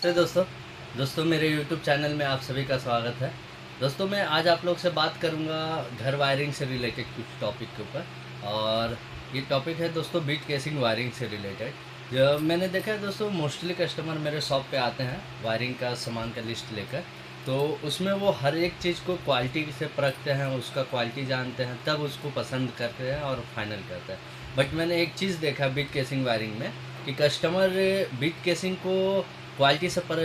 तो दोस्तों मेरे YouTube चैनल में आप सभी का स्वागत है। दोस्तों मैं आज आप लोग से बात करूंगा घर वायरिंग से रिलेटेड कुछ टॉपिक के ऊपर। और ये टॉपिक है दोस्तों बीट केसिंग वायरिंग से रिलेटेड। जो मैंने देखा है दोस्तों, मोस्टली कस्टमर मेरे शॉप पे आते हैं वायरिंग का सामान का लिस्ट लेकर। तो उसमें वो हर एक चीज़ को क्वालिटी से परखते हैं, उसका क्वालिटी जानते हैं, तब उसको पसंद करते हैं और फाइनल करते हैं। बट मैंने एक चीज़ देखा बीट केसिंग वायरिंग में कि कस्टमर बीट केसिंग को क्वालिटी से पर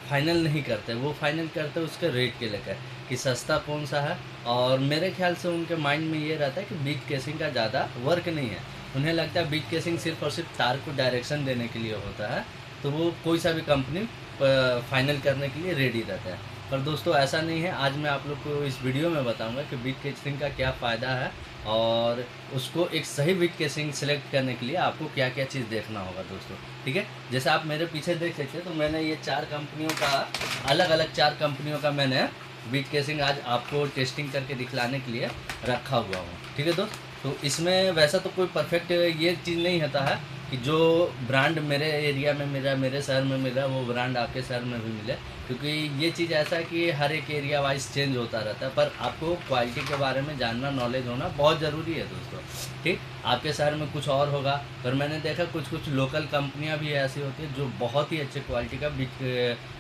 फाइनल नहीं करते, वो फाइनल करते उसके रेट के लेकर कि सस्ता कौन सा है। और मेरे ख्याल से उनके माइंड में ये रहता है कि बीट केसिंग का ज़्यादा वर्क नहीं है। उन्हें लगता है बीट केसिंग सिर्फ और सिर्फ तार को डायरेक्शन देने के लिए होता है, तो वो कोई सा भी कंपनी फाइनल करने के लिए रेडी रहता है। पर दोस्तों ऐसा नहीं है। आज मैं आप लोग को इस वीडियो में बताऊंगा कि बीट केसिंग का क्या फ़ायदा है और उसको एक सही बीट केसिंग सेलेक्ट करने के लिए आपको क्या क्या चीज़ देखना होगा दोस्तों। ठीक है, जैसे आप मेरे पीछे देख सकते हैं तो मैंने ये अलग अलग चार कंपनियों का मैंने बीट केसिंग आज आपको टेस्टिंग करके दिखलाने के लिए रखा हुआ हूँ। ठीक है दोस्त, तो इसमें वैसा तो कोई परफेक्ट ये चीज़ नहीं होता है कि जो ब्रांड मेरे एरिया में मिला, मेरे शहर में मिला, वो ब्रांड आपके शहर में भी मिले, क्योंकि ये चीज़ ऐसा है कि हर एक एरिया वाइज चेंज होता रहता है। पर आपको क्वालिटी के बारे में जानना, नॉलेज होना बहुत ज़रूरी है दोस्तों। ठीक, आपके शहर में कुछ और होगा, पर मैंने देखा कुछ कुछ लोकल कंपनियां भी ऐसी होती है जो बहुत ही अच्छे क्वालिटी का बीट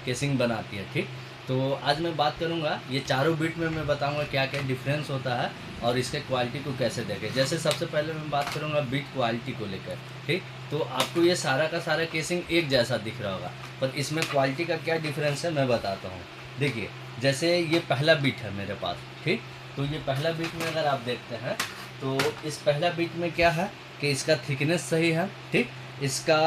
केसिंग बनाती है। ठीक, तो आज मैं बात करूंगा ये चारों बीट में मैं बताऊंगा क्या क्या डिफरेंस होता है और इसके क्वालिटी को कैसे देखें। जैसे सबसे पहले मैं बात करूंगा बीट क्वालिटी को लेकर। ठीक, तो आपको ये सारा का सारा केसिंग एक जैसा दिख रहा होगा, पर इसमें क्वालिटी का क्या डिफरेंस है मैं बताता हूँ। देखिए, जैसे ये पहला बीट है मेरे पास। ठीक, तो ये पहला बीट में अगर आप देखते हैं तो इस पहला बीट में क्या है कि इसका थिकनेस सही है। ठीक, इसका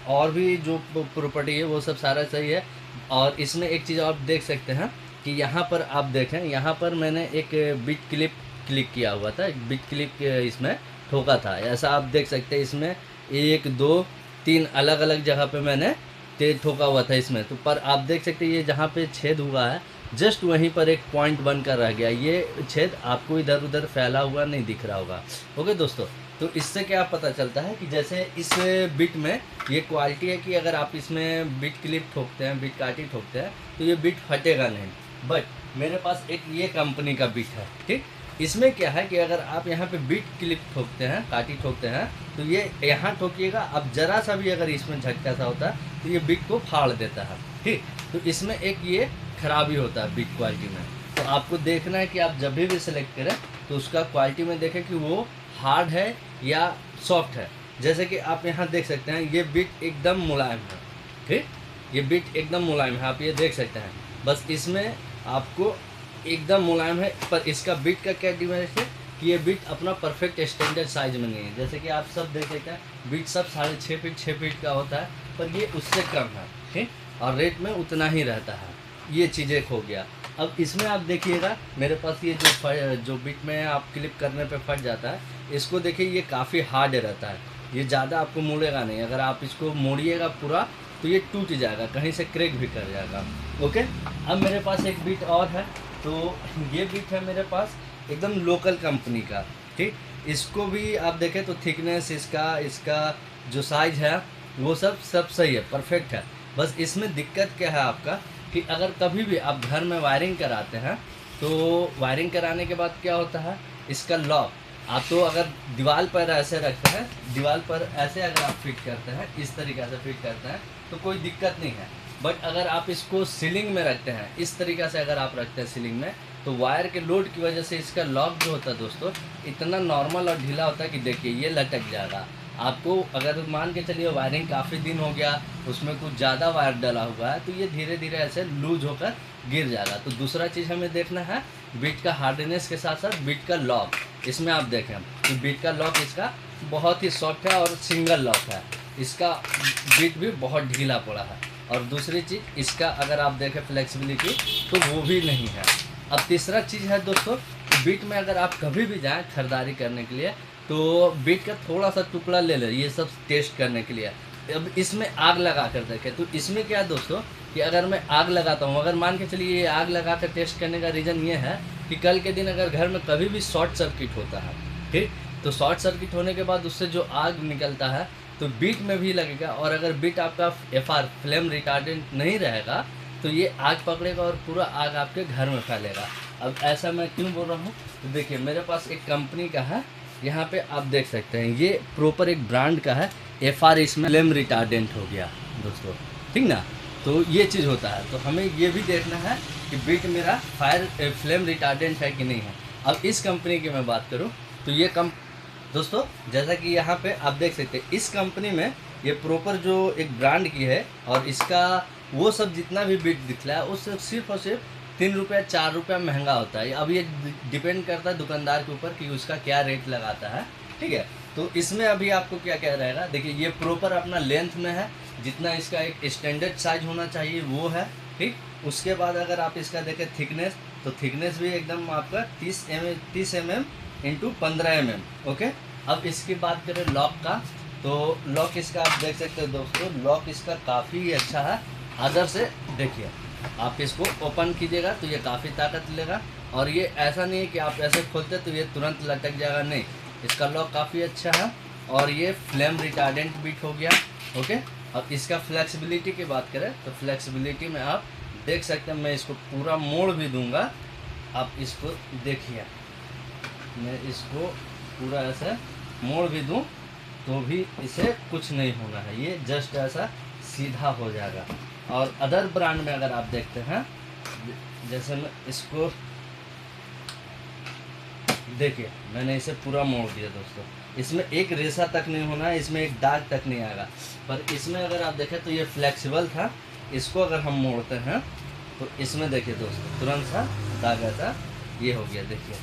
और भी जो प्रॉपर्टी है वो सब सारा सही है। और इसमें एक चीज़ आप देख सकते हैं कि यहाँ पर आप देखें, यहाँ पर मैंने एक बीट क्लिप क्लिक किया हुआ था, एक बीट क्लिप इसमें ठोका था। ऐसा आप देख सकते हैं इसमें 1 2 3 अलग अलग जगह पे मैंने तेज ठोका हुआ था इसमें। तो पर आप देख सकते हैं ये जहाँ पे छेद हुआ है जस्ट वहीं पर एक पॉइंट बनकर रह गया। ये छेद आपको इधर उधर फैला हुआ नहीं दिख रहा होगा। ओके दोस्तों, तो इससे क्या पता चलता है कि जैसे इस बिट में ये क्वालिटी है कि अगर आप इसमें बिट क्लिप ठोकते हैं, बिट काटी ठोकते हैं तो ये बिट फटेगा नहीं। बट मेरे पास एक ये कंपनी का बिट है। ठीक, इसमें क्या है कि अगर आप यहाँ पे बिट क्लिप ठोकते हैं, काटी ठोकते हैं, तो ये यहाँ ठोकिएगा, अब ज़रा सा भी अगर इसमें झटका सा होता है तो ये बिट को फाड़ देता है। ठीक, तो इसमें एक ये खराबी होता है बिट क्वालिटी में। तो आपको देखना है कि आप जब भी सिलेक्ट करें तो उसका क्वालिटी में देखें कि वो हार्ड है या सॉफ्ट है। जैसे कि आप यहाँ देख सकते हैं ये बिट एकदम मुलायम है। ठीक, ये बिट एकदम मुलायम है, आप ये देख सकते हैं। बस इसमें आपको एकदम मुलायम है, पर इसका बिट का क्या डिफरेंस है कि ये बिट अपना परफेक्ट स्टैंडर्ड साइज में नहीं है। जैसे कि आप सब देख सकते हैं बिट सब 6.5 फीट 6 फीट का होता है, पर ये उससे कम है। ठीक, और रेट में उतना ही रहता है। ये चीज़ें खो गया। अब इसमें आप देखिएगा मेरे पास ये जो बिट में आप क्लिप करने पे फट जाता है, इसको देखिए ये काफ़ी हार्ड रहता है, ये ज़्यादा आपको मुड़ेगा नहीं। अगर आप इसको मोड़िएगा पूरा तो ये टूट जाएगा, कहीं से क्रैक भी कर जाएगा। ओके, अब मेरे पास एक बिट और है, तो ये बिट है मेरे पास एकदम लोकल कंपनी का। ठीक, इसको भी आप देखें तो थिकनेस इसका जो साइज है वो सब सही है, परफेक्ट है। बस इसमें दिक्कत क्या है आपका कि अगर कभी भी आप घर में वायरिंग कराते हैं तो वायरिंग कराने के बाद क्या होता है, इसका लॉक आप तो अगर दीवार पर ऐसे रखते हैं, दीवार पर ऐसे अगर आप फिट करते हैं, इस तरीक़े से फिट करते हैं तो कोई दिक्कत नहीं है। बट अगर आप इसको सीलिंग में रखते हैं, इस तरीक़े से अगर आप रखते हैं सीलिंग में, तो वायर के लोड की वजह से इसका लॉक जो होता है दोस्तों इतना नॉर्मल और ढीला होता है कि देखिए ये लटक जाएगा। आपको अगर मान के चलिए वायरिंग काफ़ी दिन हो गया, उसमें कुछ ज़्यादा वायर डला हुआ है, तो ये धीरे धीरे ऐसे लूज होकर गिर जाएगा। तो दूसरा चीज़ हमें देखना है बिट का हार्डनेस के साथ साथ बिट का लॉक। इसमें आप देखें कि बिट का लॉक इसका बहुत ही सॉफ्ट है और सिंगल लॉक है, इसका बिट भी बहुत ढीला पड़ा है। और दूसरी चीज़ इसका अगर आप देखें फ्लेक्सिबिलिटी तो वो भी नहीं है। अब तीसरा चीज़ है दोस्तों, बिट में अगर आप कभी भी जाएँ खरीदारी करने के लिए तो बिट का थोड़ा सा टुकड़ा ले लें, ये सब टेस्ट करने के लिए। अब इसमें आग लगा कर देखें, तो इसमें क्या है दोस्तों कि अगर मैं आग लगाता हूँ, अगर मान के चलिए ये आग लगा कर टेस्ट करने का रीज़न ये है कि कल के दिन अगर घर में कभी भी शॉर्ट सर्किट होता है, ठीक, तो शॉर्ट सर्किट होने के बाद उससे जो आग निकलता है तो बीट में भी लगेगा। और अगर बीट आपका FR फ्लेम रिटार्डेंट नहीं रहेगा तो ये आग पकड़ेगा और पूरा आग आपके घर में फैलेगा। अब ऐसा मैं क्यों बोल रहा हूँ, तो देखिए मेरे पास एक कंपनी का है, यहाँ पे आप देख सकते हैं, ये प्रॉपर एक ब्रांड का है। FR इसमें फ्लेम रिटार्डेंट हो गया दोस्तों, ठीक ना। तो ये चीज़ होता है, तो हमें ये भी देखना है कि बीट मेरा फायर फ्लेम रिटार्डेंट है कि नहीं है। अब इस कंपनी की मैं बात करूँ तो ये दोस्तों जैसा कि यहाँ पे आप देख सकते हैं, इस कंपनी में ये प्रॉपर जो एक ब्रांड की है, और इसका वो सब जितना भी बीट दिख रहा है उससे सिर्फ और सिर्फ 3 रुपया 4 रुपया महंगा होता है। अब ये डिपेंड करता है दुकानदार के ऊपर कि उसका क्या रेट लगाता है, ठीक है। तो इसमें अभी आपको क्या क्या रहेगा, देखिए ये प्रॉपर अपना लेंथ में है, जितना इसका एक स्टैंडर्ड साइज होना चाहिए वो है, ठीक। उसके बाद अगर आप इसका देखें थिकनेस, तो थिकनेस भी एकदम आपका 30 mm इंटू 15 mm, ओके। अब इसकी बात करें लॉक का, तो लॉक इसका आप देख सकते हो दोस्तों, लॉक इसका काफ़ी अच्छा है। अदर से देखिए, आप इसको ओपन कीजिएगा तो ये काफ़ी ताकत लेगा, और ये ऐसा नहीं है कि आप ऐसे खोलते तो ये तुरंत लटक जाएगा, नहीं, इसका लॉक काफ़ी अच्छा है। और ये फ्लेम रिटार्डेंट बीट हो गया, ओके। अब इसका फ्लेक्सिबिलिटी की बात करें तो फ्लेक्सिबिलिटी में आप देख सकते हैं, मैं इसको पूरा मोड़ भी दूंगा, आप इसको देखिए, मैं इसको पूरा ऐसे मोड़ भी दूं तो भी इसे कुछ नहीं होना है, ये जस्ट ऐसा सीधा हो जाएगा। और अदर ब्रांड में अगर आप देखते हैं, जैसे मैं इसको देखिए, मैंने इसे पूरा मोड़ दिया दोस्तों, इसमें एक रेशा तक नहीं होना है, इसमें एक दाग तक नहीं आएगा। पर इसमें अगर आप देखें तो ये फ्लेक्सिबल था, इसको अगर हम मोड़ते हैं तो इसमें देखिए दोस्तों तुरंत सा दाग ऐसा ये हो गया, देखिए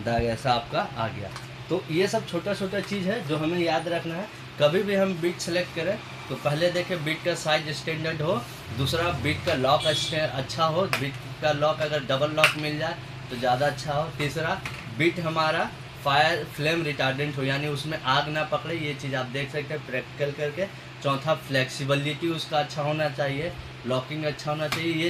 दाग ऐसा आपका आ गया। तो ये सब छोटा छोटा चीज़ है जो हमें याद रखना है। कभी भी हम बीट सेलेक्ट करें तो पहले देखें बीट का साइज स्टैंडर्ड हो, दूसरा बीट का लॉक अच्छा हो, बीट का लॉक अगर डबल लॉक मिल जाए तो ज़्यादा अच्छा हो, तीसरा बीट हमारा फायर फ्लेम रिटार्डेंट हो, यानी उसमें आग ना पकड़े, ये चीज़ आप देख सकते हैं प्रैक्टिकल करके। चौथा फ्लेक्सिबिलिटी उसका अच्छा होना चाहिए, लॉकिंग अच्छा होना चाहिए। ये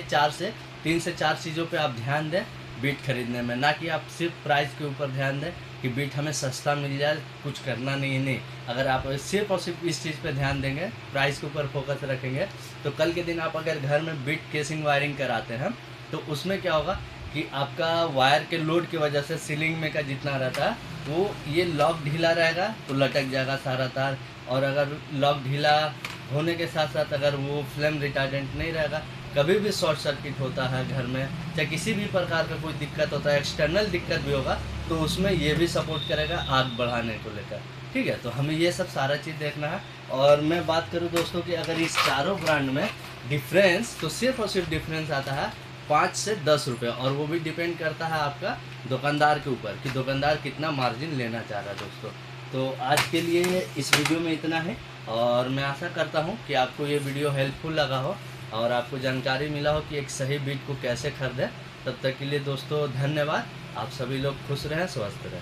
3 से 4 चीज़ों पे आप ध्यान दें बीट खरीदने में, ना कि आप सिर्फ प्राइस के ऊपर ध्यान दें कि बीट हमें सस्ता मिल जाए, कुछ करना नहीं। अगर आप सिर्फ और सिर्फ इस चीज़ पे ध्यान देंगे, प्राइस के ऊपर फोकस रखेंगे, तो कल के दिन आप अगर घर में बीट केसिंग वायरिंग कराते हैं तो उसमें क्या होगा कि आपका वायर के लोड की वजह से सीलिंग में का जितना रहता है वो ये लॉक ढीला रहेगा तो लटक जाएगा सारा तार, और अगर लॉक ढीला होने के साथ साथ अगर वो फ्लेम रिटार्डेंट नहीं रहेगा, कभी भी शॉर्ट सर्किट होता है घर में, चाहे किसी भी प्रकार का कोई दिक्कत होता है, एक्सटर्नल दिक्कत भी होगा, तो उसमें ये भी सपोर्ट करेगा आग बढ़ाने को लेकर, ठीक है। तो हमें ये सब सारा चीज़ देखना है। और मैं बात करूँ दोस्तों कि अगर इस चारों ब्रांड में डिफरेंस, तो सिर्फ और सिर्फ डिफरेंस आता है 5 से 10 रुपये, और वो भी डिपेंड करता है आपका दुकानदार के ऊपर कि दुकानदार कितना मार्जिन लेना चाह रहा है दोस्तों। तो आज के लिए इस वीडियो में इतना है, और मैं आशा करता हूँ कि आपको ये वीडियो हेल्पफुल लगा हो और आपको जानकारी मिला हो कि एक सही बीट को कैसे खरीदें। तब तक के लिए दोस्तों धन्यवाद। आप सभी लोग खुश रहें, स्वस्थ रहें।